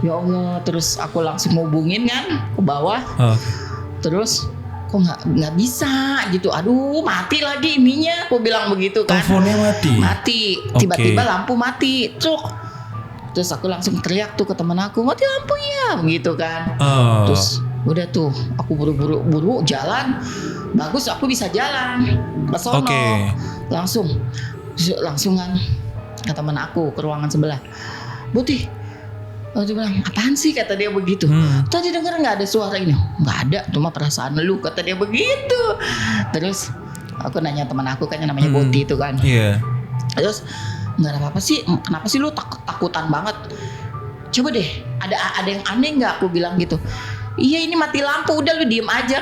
Ya Allah, terus aku langsung hubungin kan ke bawah. Terus kok nggak bisa gitu. Aduh, mati lagi ininya. Aku bilang begitu kan. Teleponnya mati. Mati. Tiba-tiba lampu mati. Truk. Terus aku langsung teriak tuh ke teman aku, mati lampu ya, begitu kan. Terus udah tuh, aku buru-buru jalan. Bagus, aku bisa jalan ke sono. Langsung kan ke teman aku ke ruangan sebelah. Putih. Dia bilang, apaan sih, kata dia begitu. Tadi denger gak ada suara ini? Gak ada, cuma perasaan lu, kata dia begitu. Terus aku nanya teman aku kan yang namanya Boti itu kan. Terus gak ada apa-apa sih, kenapa sih lu takutan banget? Coba deh, ada yang aneh gak? Aku bilang gitu. Iya, ini mati lampu, udah lu diem aja.